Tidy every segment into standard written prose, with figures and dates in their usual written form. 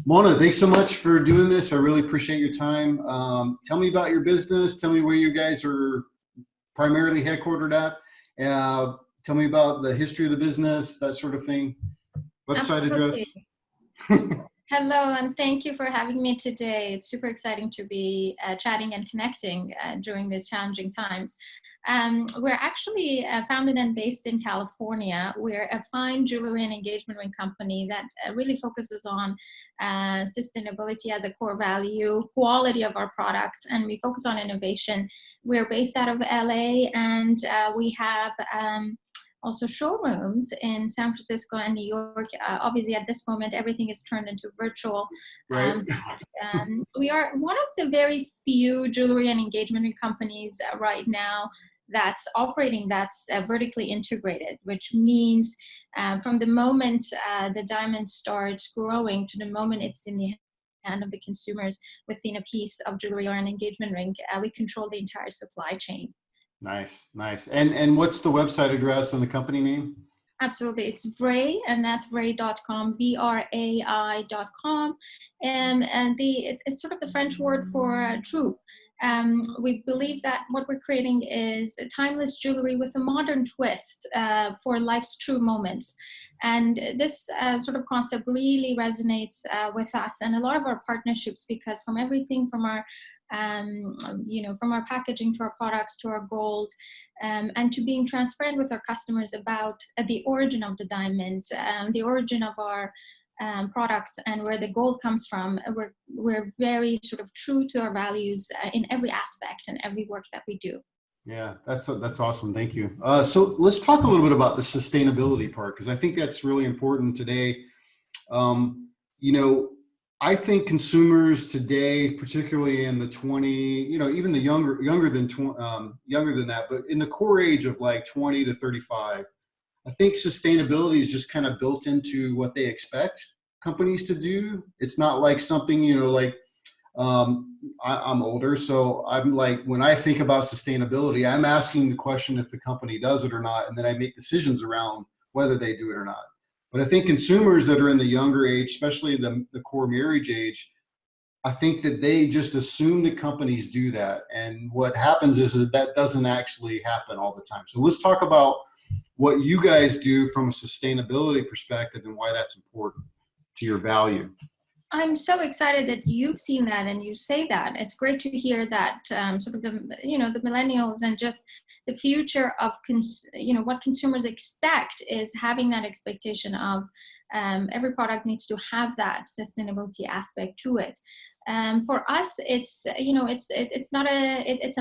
Mona, thanks so much for doing this. I really appreciate your time. Tell me about your business. Tell me where you guys are primarily headquartered at. Tell me about the history of the business, that sort of thing. Website Absolutely. address. Hello, and thank you for having me today. It's super exciting to be chatting and connecting during these challenging times. We're actually founded and based in California. We're a fine jewelry and engagement ring company that really focuses on sustainability as a core value, quality of our products, and we focus on innovation. We're based out of LA, and we have also showrooms in San Francisco and New York. Obviously, at this moment, everything is turned into virtual. Right. We are one of the very few jewelry and engagement ring companies right now that's operating, that's vertically integrated, which means from the moment the diamond starts growing to the moment it's in the hand of the consumers within a piece of jewelry or an engagement ring, we control the entire supply chain. Nice, nice. And what's the website address and the company name? Absolutely. It's VRAI, and that's VRAI.com, VRAI.com. And it's sort of the French word for true. We believe that what we're creating is a timeless jewelry with a modern twist for life's true moments. And this sort of concept really resonates with us and a lot of our partnerships, because from everything from our from our packaging to our products to our gold, and to being transparent with our customers about the origin of the diamonds, the origin of our products, and where the gold comes from. We're very sort of true to our values in every aspect and every work that we do. Yeah, that's awesome. Thank you. So let's talk a little bit about the sustainability part, because I think that's really important today. I think consumers today, particularly in the 20, even the younger than that, but in the core age of like 20 to 35, I think sustainability is just kind of built into what they expect companies to do. It's not like something, I'm older, so I'm like, when I think about sustainability, I'm asking the question if the company does it or not, and then I make decisions around whether they do it or not. But I think consumers that are in the younger age, especially the core marriage age, I think that they just assume that companies do that. And what happens is that doesn't actually happen all the time. So let's talk about what you guys do from a sustainability perspective and why that's important to your value. I'm so excited that you've seen that and you say that. It's great to hear that sort of the millennials and just the future of what consumers expect is having that expectation of every product needs to have that sustainability aspect to it. For us, it's a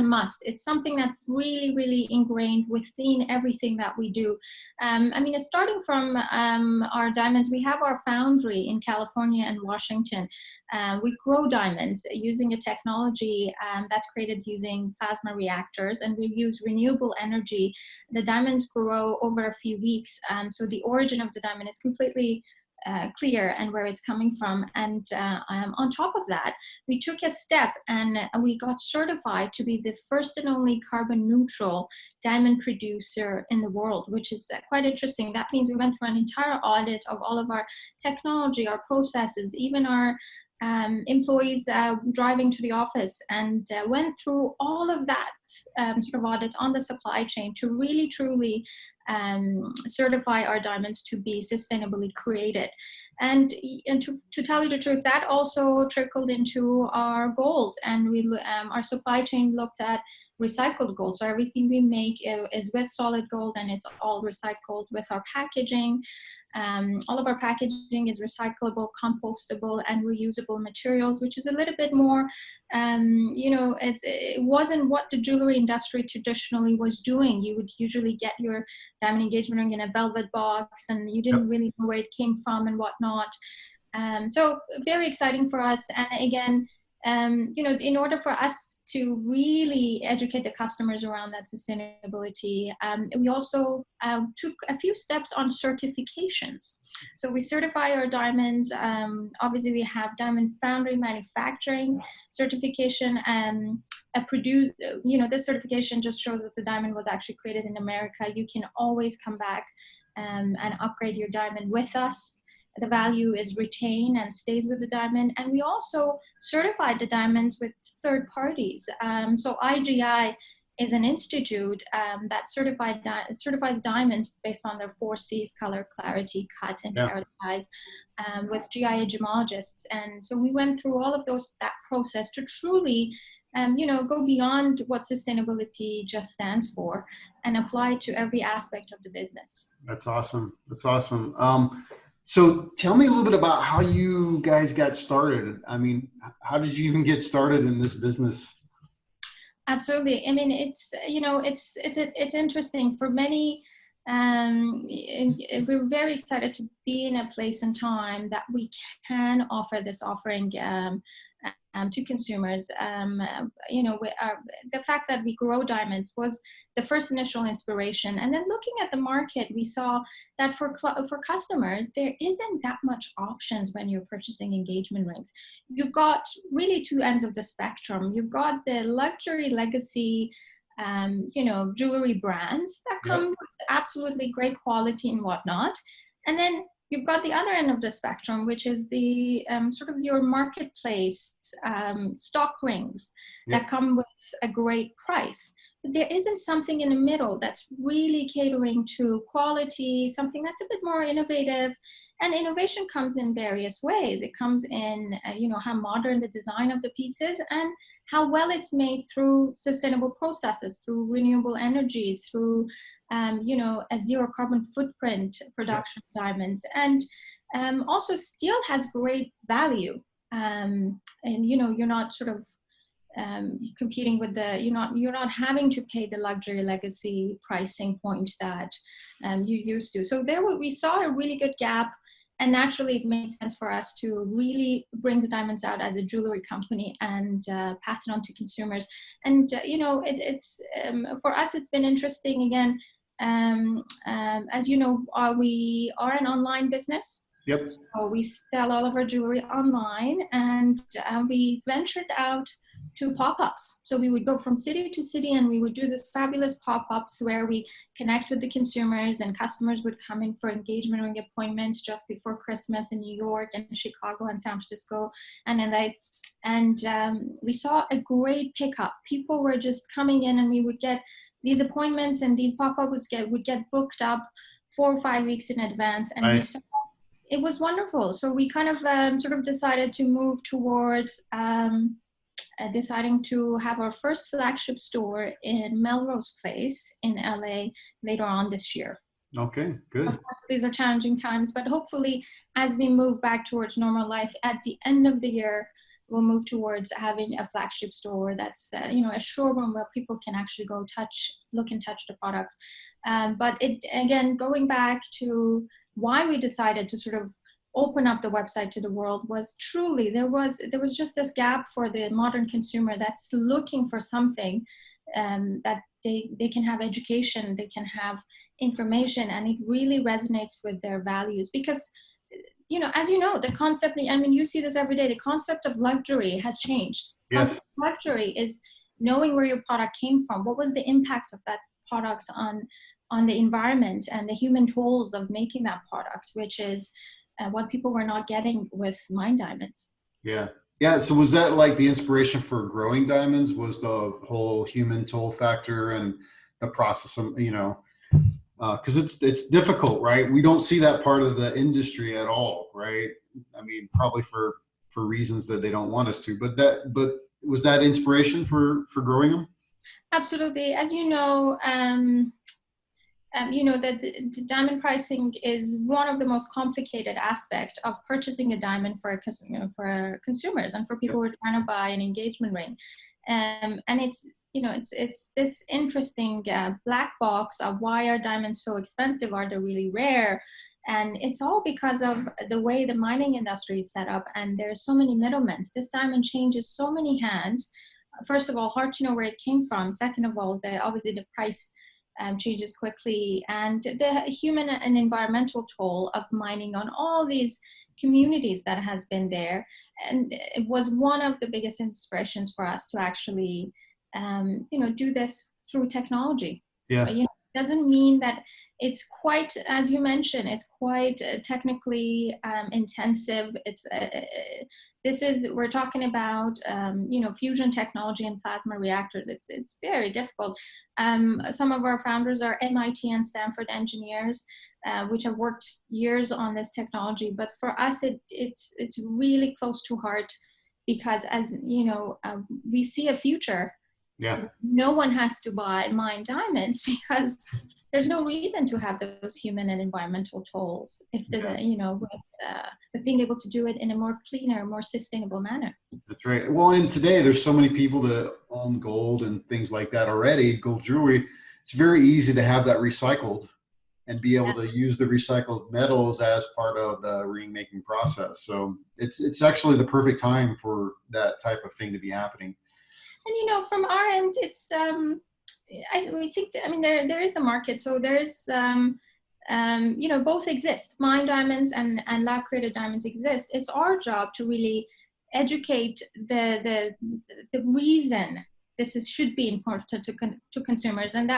must. It's something that's really, really ingrained within everything that we do. It's starting from our diamonds. We have our foundry in California and Washington. We grow diamonds using a technology that's created using plasma reactors, and we use renewable energy. The diamonds grow over a few weeks, so the origin of the diamond is completely clear and where it's coming from. And on top of that, we took a step and we got certified to be the first and only carbon neutral diamond producer in the world, which is quite interesting. That means we went through an entire audit of all of our technology, our processes, even our employees driving to the office, and went through all of that sort of audit on the supply chain to really truly certify our diamonds to be sustainably created. And to tell you the truth, that also trickled into our gold, and our supply chain looked at recycled gold. So everything we make is with solid gold, and it's all recycled with our packaging. All of our packaging is recyclable, compostable, and reusable materials, which is a little bit more, it wasn't what the jewelry industry traditionally was doing. You would usually get your diamond engagement ring in a velvet box, and you didn't really know where it came from and whatnot. So very exciting for us. And again, in order for us to really educate the customers around that sustainability, we also took a few steps on certifications. So we certify our diamonds. Obviously, we have diamond foundry manufacturing certification, this certification just shows that the diamond was actually created in America. You can always come back and upgrade your diamond with us. The value is retained and stays with the diamond. And we also certified the diamonds with third parties. So IGI is an institute that certifies diamonds based on their 4Cs: color, clarity, cut, and carat size, with GIA gemologists. And so we went through all of that process to truly go beyond what sustainability just stands for and apply to every aspect of the business. That's awesome. That's awesome. So tell me a little bit about how you guys got started. I mean, how did you even get started in this business? Absolutely. I mean, it's interesting for many. We're very excited to be in a place and time that we can offer this offering to consumers. The fact that we grow diamonds was the first initial inspiration. And then looking at the market, we saw that for customers, there isn't that much options when you're purchasing engagement rings. You've got really two ends of the spectrum. You've got the luxury legacy jewelry brands that come with absolutely great quality and whatnot. And then you've got the other end of the spectrum, which is the sort of your marketplace stock rings that come with a great price. But there isn't something in the middle that's really catering to quality, something that's a bit more innovative. And innovation comes in various ways. It comes in, how modern the design of the piece is and how well it's made through sustainable processes, through renewable energy, through, a zero carbon footprint production of diamonds. And also steel has great value. You're not sort of competing with you're not having to pay the luxury legacy pricing point that you used to. So there we saw a really good gap. And naturally, it made sense for us to really bring the diamonds out as a jewelry company and pass it on to consumers. And it's for us, it's been interesting. Again, as you know, we are an online business. Yep. So we sell all of our jewelry online, and we ventured out to pop-ups. So we would go from city to city and we would do this fabulous pop-ups where we connect with the consumers, and customers would come in for engagement ring appointments just before Christmas in New York and Chicago and San Francisco. And then we saw a great pickup. People were just coming in, and we would get these appointments, and these pop-ups would get booked up 4 or 5 weeks in advance. And nice. It was wonderful. So we kind of sort of decided to move towards deciding to have our first flagship store in Melrose Place in LA later on this year. Okay, good. Of course, these are challenging times, but hopefully as we move back towards normal life at the end of the year, we'll move towards having a flagship store that's, a showroom where people can actually go look and touch the products. But again, going back to why we decided to sort of open up the website to the world was truly there was just this gap for the modern consumer that's looking for something that they can have education, they can have information, and it really resonates with their values. Because as you know, the concept, I mean, you see this every day, the concept of luxury has changed. Yes. Luxury is knowing where your product came from. What was the impact of that product on the environment and the human tools of making that product, which is what people were not getting with mine diamonds. Yeah. So was that like the inspiration for growing diamonds? Was the whole human toll factor and the process of, because it's difficult, right? We don't see that part of the industry at all, right? I mean, probably for reasons that they don't want us to. But was that inspiration for growing them? Absolutely. As you know, that the diamond pricing is one of the most complicated aspects of purchasing a diamond for consumers and for people who are trying to buy an engagement ring. And it's this interesting black box of why are diamonds so expensive? Are they really rare? And it's all because of the way the mining industry is set up, and there's so many middlemen. This diamond changes so many hands. First of all, hard to know where it came from. Second of all, obviously the price changes quickly, and the human and environmental toll of mining on all these communities that has been there. And it was one of the biggest inspirations for us to actually do this through technology. Yeah. But, it doesn't mean that it's quite, as you mentioned, it's quite technically intensive. We're talking about, fusion technology and plasma reactors. It's very difficult. Some of our founders are MIT and Stanford engineers, which have worked years on this technology. But for us, it's really close to heart, because as we see a future. Yeah. No one has to mine diamonds, because there's no reason to have those human and environmental tolls if there's with being able to do it in a more cleaner, more sustainable manner. That's right. Well, and today there's so many people that own gold and things like that already, gold jewelry. It's very easy to have that recycled and be able to use the recycled metals as part of the ring making process. So it's actually the perfect time for that type of thing to be happening. And from our end, it's we think that, there is a market. So there's both exist. Mine diamonds and lab created diamonds exist. It's our job to really educate the reason this should be important to consumers, and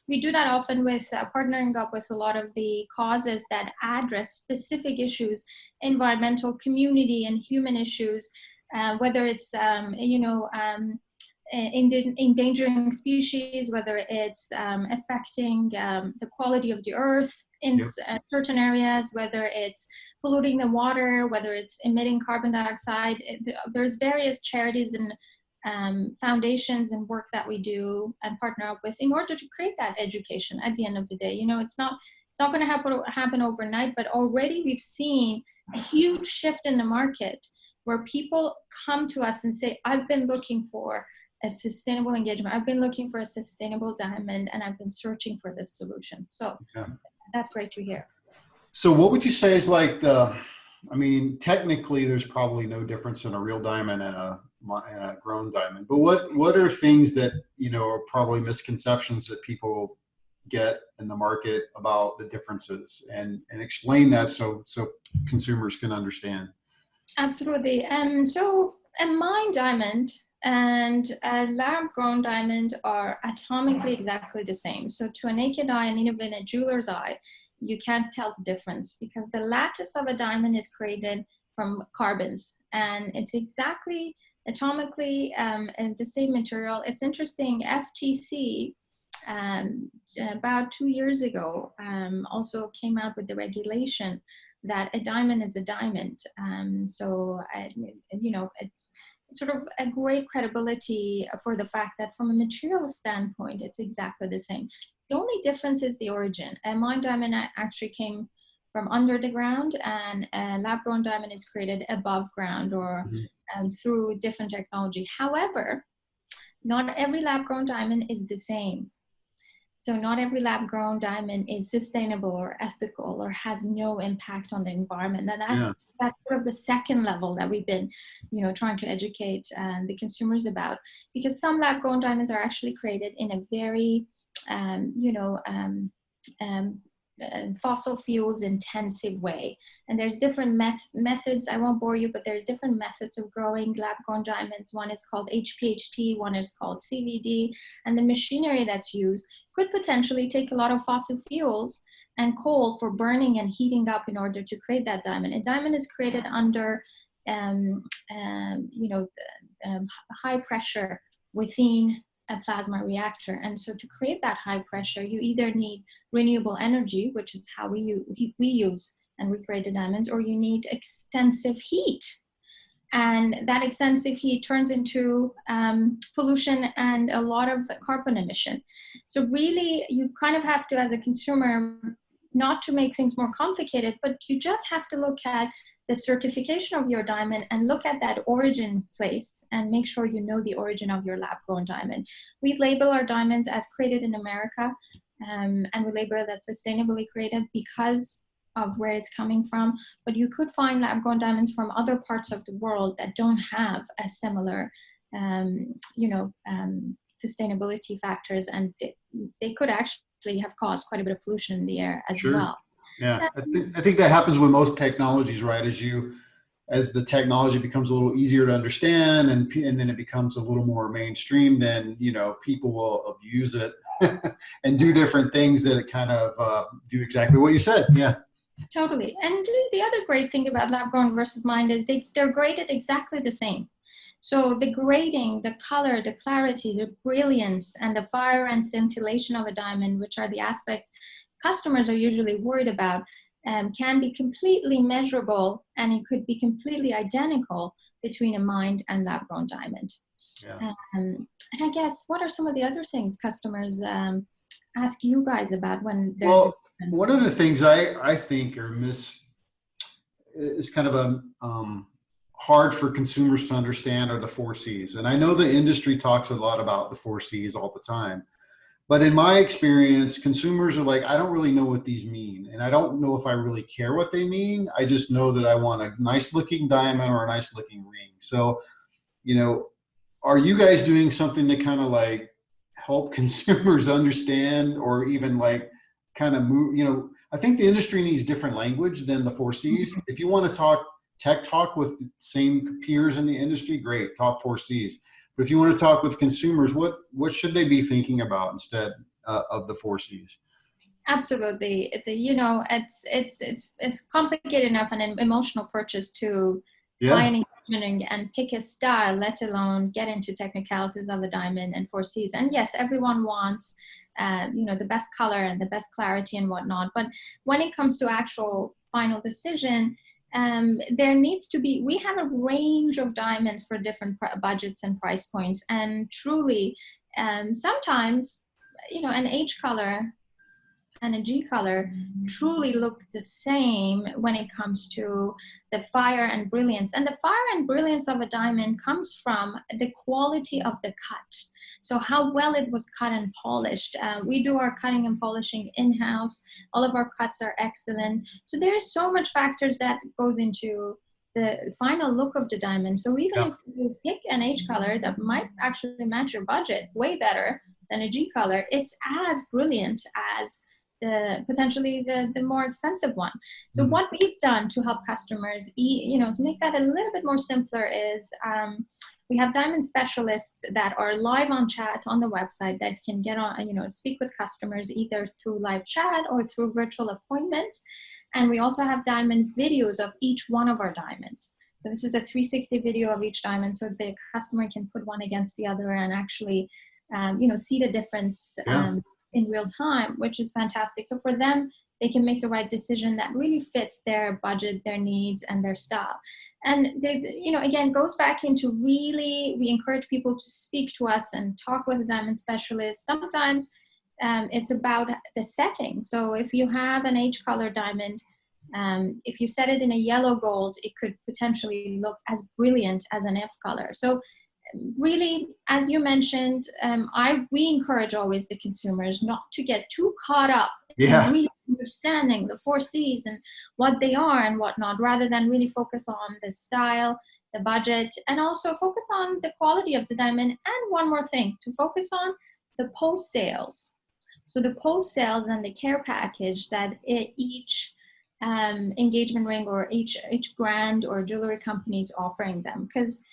we do that often with partnering up with a lot of the causes that address specific issues, environmental, community, and human issues, whether it's endangering species, whether it's affecting the quality of the earth in certain areas, whether it's polluting the water, whether it's emitting carbon dioxide. There's various charities and foundations and work that we do and partner up with in order to create that education. At the end of the day, it's not going to happen overnight, but already we've seen a huge shift in the market where people come to us and say, I've been looking for a sustainable engagement. I've been looking for a sustainable diamond, and I've been searching for this solution. So that's great to hear. So what would you say is like technically there's probably no difference in a real diamond and a grown diamond, but what are things that, are probably misconceptions that people get in the market about the differences, and explain that so consumers can understand? Absolutely. So a mine diamond and a lab-grown diamond are atomically exactly the same. So to a naked eye and even a jeweler's eye, you can't tell the difference, because the lattice of a diamond is created from carbons, and it's exactly atomically and the same material. It's interesting, FTC about 2 years ago also came out with the regulation that a diamond is a diamond. It's sort of a great credibility for the fact that from a material standpoint, it's exactly the same. The only difference is the origin. A mine diamond actually came from under the ground, and a lab-grown diamond is created above ground or through different technology. However, not every lab-grown diamond is the same. So not every lab-grown diamond is sustainable or ethical or has no impact on the environment. And that's sort of the second level that we've been, trying to educate the consumers about, because some lab-grown diamonds are actually created in a very, fossil fuels intensive way. And there's different methods. I won't bore you, but there's different methods of growing lab-grown diamonds. One is called HPHT, one is called CVD, and the machinery that's used could potentially take a lot of fossil fuels and coal for burning and heating up in order to create that diamond. A diamond is created under high pressure within a plasma reactor. And so to create that high pressure, you either need renewable energy, which is how we use and recreate the diamonds, or you need extensive heat. And that extensive heat turns into pollution and a lot of carbon emission. So really, you kind of have to, as a consumer, not to make things more complicated, but you just have to look at the certification of your diamond and look at that origin place and make sure you know the origin of your lab-grown diamond. We label our diamonds as created in America, and we label that sustainably created because of where it's coming from. But you could find lab-grown diamonds from other parts of the world that don't have a similar, sustainability factors, and they could actually have caused quite a bit of pollution in the air as well. Yeah, I think that happens with most technologies, right? As you as the technology becomes a little easier to understand, and then it becomes a little more mainstream, then, you know, people will abuse it and do different things that kind of do exactly what you said. Yeah. Totally. And the other great thing about lab grown versus mined is they're graded exactly the same. So the grading, the color, the clarity, the brilliance, and the fire and scintillation of a diamond, which are the aspects customers are usually worried about, can be completely measurable, and it could be completely identical between a mined and lab grown diamond. Yeah. And I guess, what are some of the other things customers ask you guys about when there's a Well, difference? one of the things I think is kind of a hard for consumers to understand are the 4Cs. And I know the industry talks a lot about the 4Cs all the time, but in my experience, consumers are like, I don't really know what these mean. And I don't know if I really care what they mean. I just know that I want a nice looking diamond or a nice looking ring. So, you know, are you guys doing something to kind of like help consumers understand, or even like kind of move, you know, I think the industry needs different language than the 4Cs. If you want to talk tech talk with the same peers in the industry, great, talk 4Cs. But if you want to talk with consumers, what should they be thinking about instead of the 4Cs? Absolutely. You know, it's complicated enough and an emotional purchase to buy Yeah. an engagement and pick a style, let alone get into technicalities of a diamond and 4Cs. And yes, everyone wants, you know, the best color and the best clarity and whatnot. But when it comes to actual final decision, there needs to be, we have a range of diamonds for different budgets and price points. And truly, sometimes, you know, an H color and a G color truly look the same when it comes to the fire and brilliance. And the fire and brilliance of a diamond comes from the quality of the cut. So how well it was cut and polished. We do our cutting and polishing in-house. All of our cuts are excellent. So there's so much factors that goes into the final look of the diamond. So even Yeah. if you pick an H color that might actually match your budget way better than a G color, it's as brilliant as potentially the more expensive one. So what we've done to help customers, you know, to make that a little bit more simpler is we have diamond specialists that are live on chat on the website that can get on, you know, speak with customers either through live chat or through virtual appointments. And we also have diamond videos of each one of our diamonds. So this is a 360 video of each diamond, so the customer can put one against the other and actually, you know, see the difference. Yeah. In real time, which is fantastic. So for them, they can make the right decision that really fits their budget, their needs, and their style. And they, you know, again, goes back into really, we encourage people to speak to us and talk with a diamond specialist. Sometimes it's about the setting. So if you have an H color diamond, if you set it in a yellow gold, it could potentially look as brilliant as an F color. So really, as you mentioned, we encourage always the consumers not to get too caught up in really understanding the 4Cs and what they are and whatnot, rather than really focus on the style, the budget, and also focus on the quality of the diamond. And one more thing, to focus on the post sales. So the post sales and the care package that each engagement ring or each brand or jewelry company is offering them. Because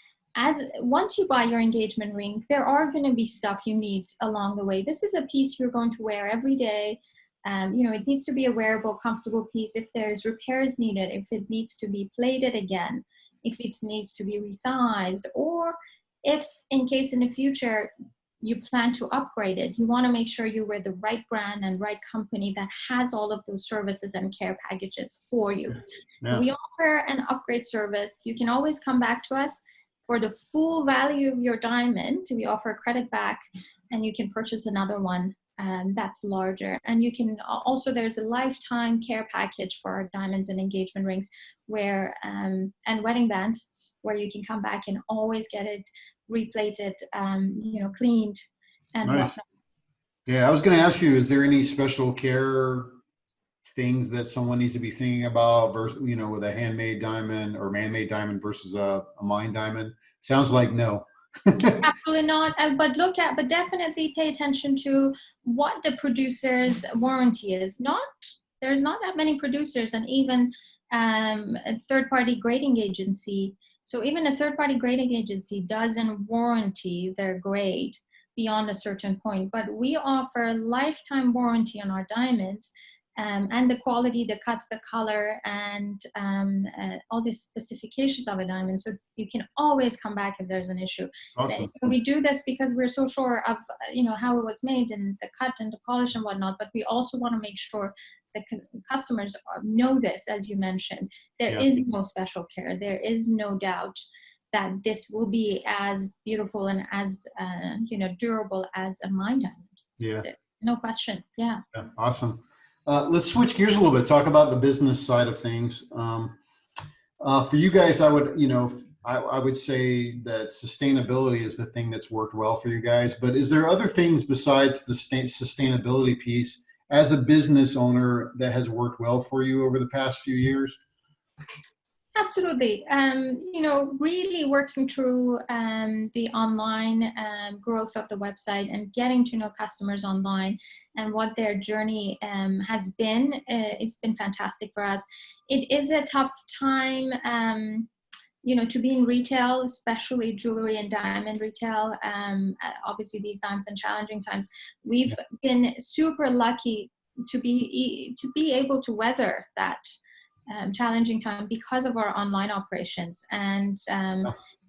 once you buy your engagement ring, there are going to be stuff you need along the way. This is a piece you're going to wear every day. You know, it needs to be a wearable, comfortable piece. If there's repairs needed, if it needs to be plated again, if it needs to be resized, or if in case in the future you plan to upgrade it, you want to make sure you wear the right brand and right company that has all of those services and care packages for you. Yeah. So we offer an upgrade service. You can always come back to us. For the full value of your diamond, we offer a credit back, and you can purchase another one that's larger. And you can also, there's a lifetime care package for our diamonds and engagement rings where and wedding bands, where you can come back and always get it replated, you know, cleaned and Nice. whatnot. Yeah, I was going to ask you, is there any special care things that someone needs to be thinking about versus, you know, with a handmade diamond or man-made diamond versus a mined diamond? Sounds like no. Absolutely not. But definitely pay attention to what the producer's warranty is. There's not that many producers, and even a third-party grading agency. So even a third-party grading agency doesn't warranty their grade beyond a certain point, but we offer lifetime warranty on our diamonds, and the quality, the cuts, the color, and all the specifications of a diamond. So you can always come back if there's an issue. Awesome. We do this because we're so sure of how it was made and the cut and the polish and whatnot, but we also want to make sure the customers know this, as you mentioned. There is no special care. There is no doubt that this will be as beautiful and as durable as a mine diamond. Yeah. There's no question. Yeah. Awesome. Let's switch gears a little bit. Talk about the business side of things. For you guys, I would say that sustainability is the thing that's worked well for you guys. But is there other things besides the sustainability piece as a business owner that has worked well for you over the past few years? Absolutely. Really working through the online growth of the website and getting to know customers online and what their journey has been. It's been fantastic for us. It is a tough time, to be in retail, especially jewelry and diamond retail. Obviously, these times and challenging times, we've been super lucky to be able to weather that challenging time because of our online operations. And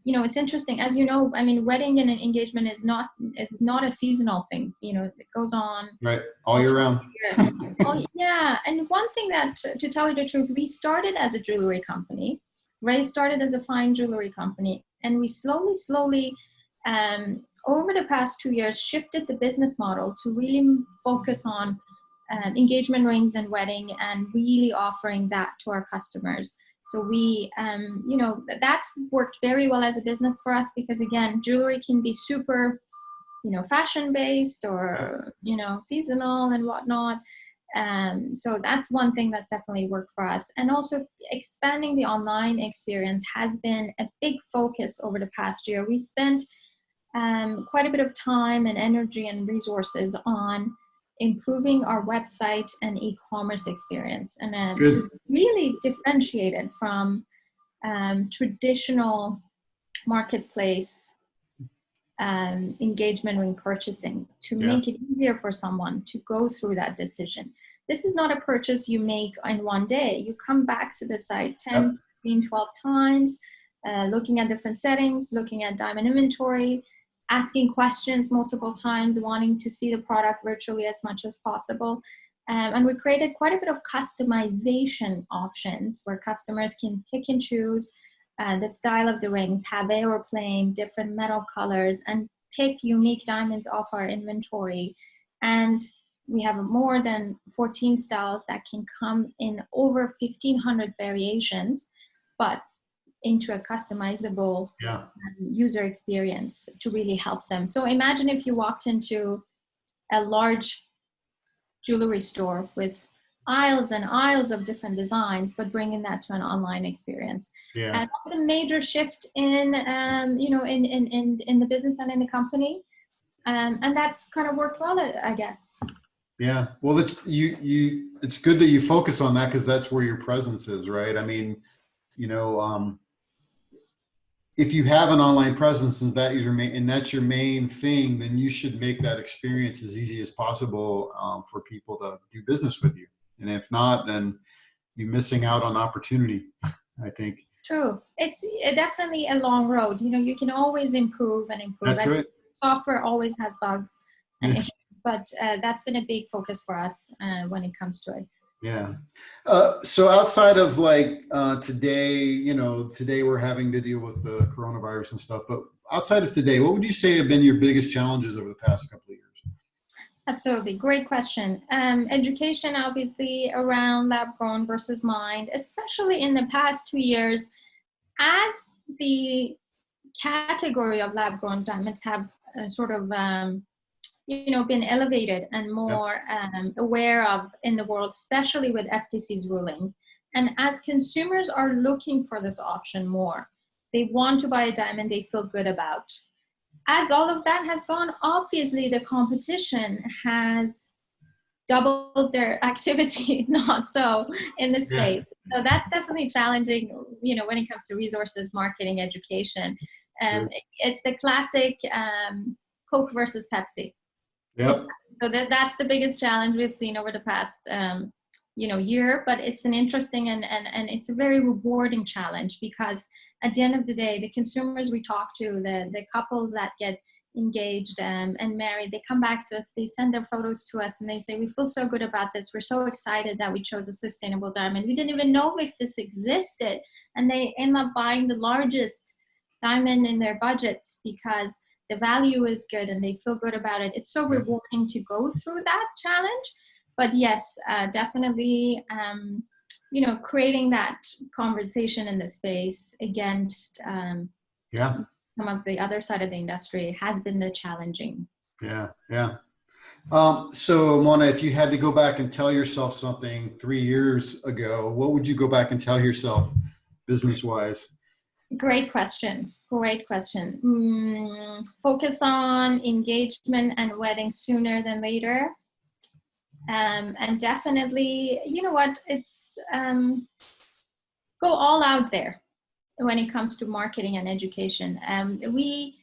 it's interesting, as you know, I mean, wedding and an engagement is not a seasonal thing. It goes on all year round. Yeah. And one thing that, to tell you the truth, we started as a jewelry company. VRAI started as a fine jewelry company, and we slowly over the past 2 years shifted the business model to really focus on engagement rings and wedding, and really offering that to our customers. So we, that's worked very well as a business for us, because again, jewelry can be super, fashion based or, seasonal and whatnot. So that's one thing that's definitely worked for us. And also expanding the online experience has been a big focus over the past year. We spent quite a bit of time and energy and resources on improving our website and e-commerce experience, and to really differentiate it from traditional marketplace engagement ring purchasing, to make it easier for someone to go through that decision. This is not a purchase you make in one day. You come back to the site 10, 15, 12 times, looking at different settings, looking at diamond inventory, asking questions multiple times, wanting to see the product virtually as much as possible. And we created quite a bit of customization options where customers can pick and choose the style of the ring, pavé or plain, different metal colors, and pick unique diamonds off our inventory. And we have more than 14 styles that can come in over 1,500 variations, but into a customizable user experience to really help them. So imagine if you walked into a large jewelry store with aisles and aisles of different designs, but bringing that to an online experience. And that's a major shift in, in the business and in the company. And that's kind of worked well, I guess. Yeah. Well, it's good that you focus on that, because that's where your presence is, right? I mean, if you have an online presence and that's your main thing, then you should make that experience as easy as possible for people to do business with you. And if not, then you're missing out on opportunity, I think. True. It's definitely a long road. You can always improve and improve. That's right. Software always has bugs and issues, but that's been a big focus for us when it comes to it. Yeah. So outside of today we're having to deal with the coronavirus and stuff, but outside of today, what would you say have been your biggest challenges over the past couple of years? Absolutely. Great question. Education, obviously, around lab grown versus mined, especially in the past 2 years, as the category of lab grown diamonds have been elevated and more aware of in the world, especially with FTC's ruling. And as consumers are looking for this option more, they want to buy a diamond they feel good about. As all of that has gone, obviously the competition has doubled their activity, not so in the Yeah. space. So that's definitely challenging, when it comes to resources, marketing, education. Sure. It's the classic Coke versus Pepsi. It's Yep. so that's the biggest challenge we've seen over the past year, but it's an interesting and it's a very rewarding challenge, because at the end of the day, the consumers we talk to, the couples that get engaged and married, they come back to us, they send their photos to us, and they say, we feel so good about this, we're so excited that we chose a sustainable diamond, we didn't even know if this existed, and they end up buying the largest diamond in their budget because the value is good and they feel good about it. It's so rewarding to go through that challenge. But yes, definitely, creating that conversation in the space against Yeah. some of the other side of the industry has been the challenging. Yeah. Yeah. So Mona, if you had to go back and tell yourself something 3 years ago, what would you go back and tell yourself business wise? Great question. Great question. Focus on engagement and wedding sooner than later. And definitely, you know what, it's go all out there when it comes to marketing and education. We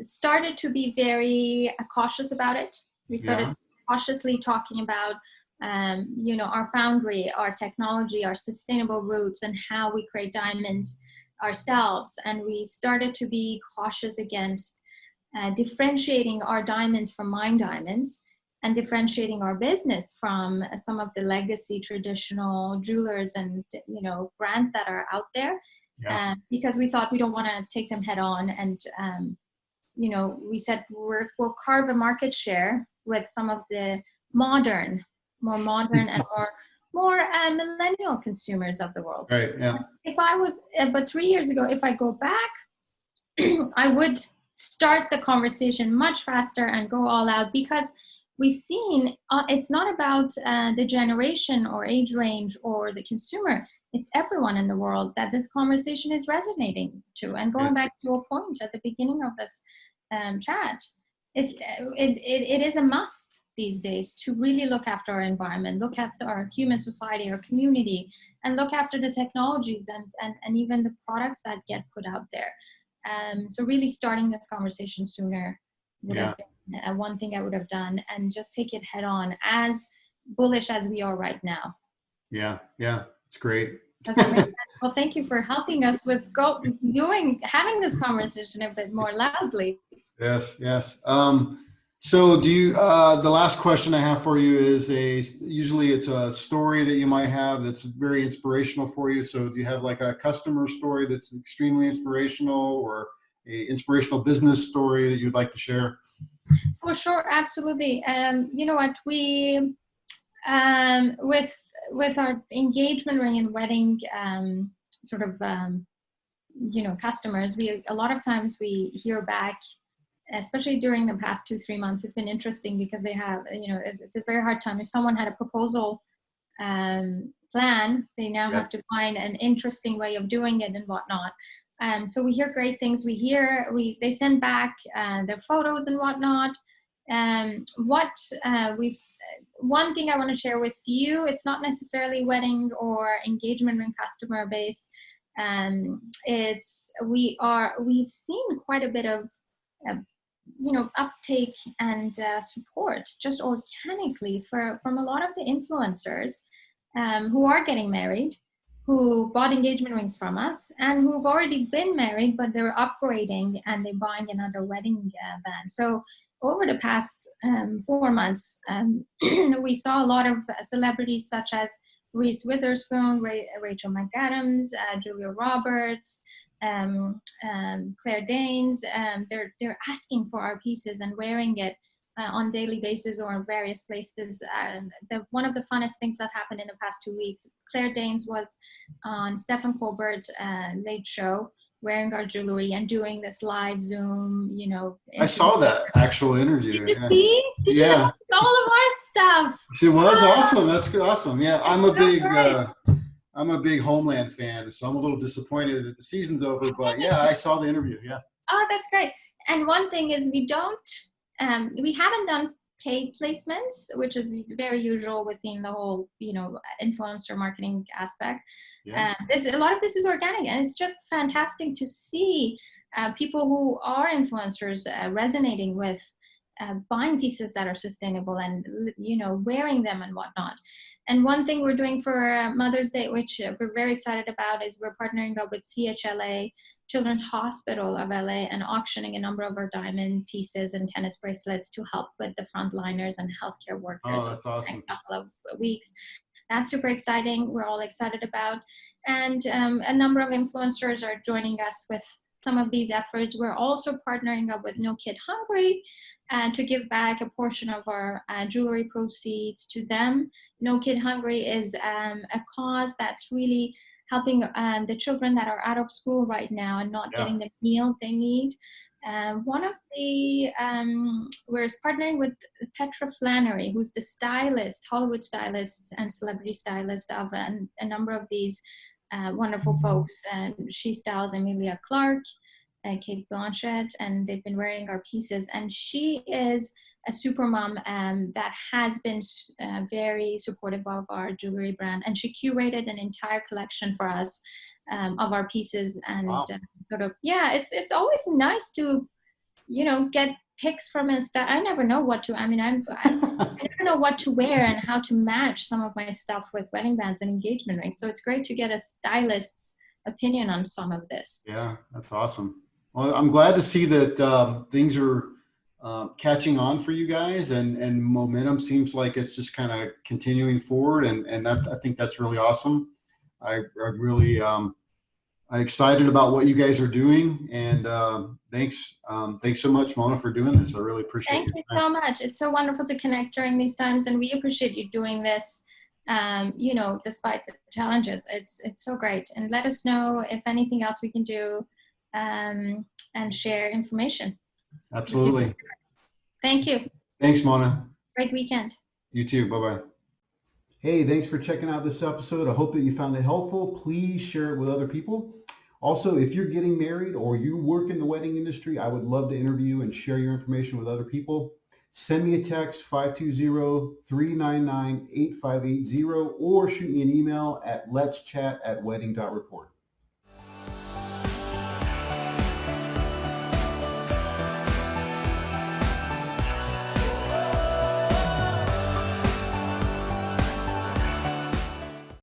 started to be very cautious about it. We started Yeah. cautiously talking about, our foundry, our technology, our sustainable roots, and how we create diamonds ourselves. And we started to be cautious against differentiating our diamonds from mine diamonds, and differentiating our business from some of the legacy traditional jewelers and brands that are out there, Yeah. because we thought we don't want to take them head on. And we said we'll carve a market share with some of the more modern and more millennial consumers of the world. Right. Yeah. But 3 years ago, if I go back, I would start the conversation much faster and go all out, because we've seen it's not about the generation or age range or the consumer. It's everyone in the world that this conversation is resonating to. And going back to your point at the beginning of this chat, it is a must these days to really look after our environment, look after our human society, our community, and look after the technologies and even the products that get put out there. So really starting this conversation sooner would have been one thing I would have done, and just take it head on, as bullish as we are right now. Yeah. Yeah. It's great. That's great. Well, thank you for helping us with having this conversation a bit more loudly. Yes. Yes. So do you, the last question I have for you is usually it's a story that you might have that's very inspirational for you. So do you have like a customer story that's extremely inspirational, or a inspirational business story that you'd like to share? For sure. Absolutely. You know what, we, with our engagement ring and wedding, customers, a lot of times we hear back, especially during the past 2-3 months. It's been interesting because they have, it's a very hard time. If someone had a proposal plan, they now have to find an interesting way of doing it and whatnot. So we hear great things. They send back their photos and whatnot. One thing I want to share with you, it's not necessarily wedding or engagement ring customer base. We've seen quite a bit of uptake and support just organically from a lot of the influencers who are getting married, who bought engagement rings from us, and who've already been married, but they're upgrading and they're buying another wedding band. So over the past 4 months, we saw a lot of celebrities such as Reese Witherspoon, Rachel McAdams, Julia Roberts, Claire Danes. They're asking for our pieces and wearing it on daily basis or in various places. One of the funnest things that happened in the past 2 weeks, Claire Danes was on Stephen Colbert Late Show wearing our jewelry and doing this live Zoom, I saw that actual interview. Did you see? Did you watch all of our stuff? She was awesome. That's awesome. Yeah, I'm a big Homeland fan, so I'm a little disappointed that the season's over. But yeah, I saw the interview. Yeah. Oh, that's great. And one thing is we haven't done paid placements, which is very usual within the whole, influencer marketing aspect. Yeah. A lot of this is organic, and it's just fantastic to see people who are influencers resonating with buying pieces that are sustainable and wearing them and whatnot. And one thing we're doing for Mother's Day, which we're very excited about, is we're partnering up with CHLA, Children's Hospital of LA, and auctioning a number of our diamond pieces and tennis bracelets to help with the frontliners and healthcare workers Oh, over that's the awesome. next couple of weeks. That's super exciting. We're all excited about. And a number of influencers are joining us with some of these efforts. We're also partnering up with No Kid Hungry to give back a portion of our jewelry proceeds to them. No Kid Hungry is a cause that's really helping the children that are out of school right now and not Yeah. getting the meals they need. One of the, we're partnering with Petra Flannery, who's the stylist, Hollywood stylist and celebrity stylist of a number of these wonderful folks. And she styles Emilia Clarke and Kate Blanchett, and they've been wearing our pieces. And she is a super mom that has been very supportive of our jewelry brand. And she curated an entire collection for us of our pieces. And Wow. it's always nice to, get pics from a style. I never know what to, I never know what to wear and how to match some of my stuff with wedding bands and engagement rings. So it's great to get a stylist's opinion on some of this. Yeah, that's awesome. Well, I'm glad to see that things are catching on for you guys, and momentum seems like it's just kind of continuing forward, and that I think that's really awesome. I'm really I'm excited about what you guys are doing, and thanks so much, Mona, for doing this. I really appreciate Thank your you time. so much. It's so wonderful to connect during these times, and we appreciate you doing this. Despite the challenges, it's so great. And let us know if anything else we can do, and share information with you. Absolutely. Thank you. Thanks, Mona. Great weekend. You too. Bye-bye. Hey, thanks for checking out this episode. I hope that you found it helpful. Please share it with other people. Also, if you're getting married or you work in the wedding industry, I would love to interview and share your information with other people. Send me a text, 520-399-8580, or shoot me an email at letschat@wedding.report.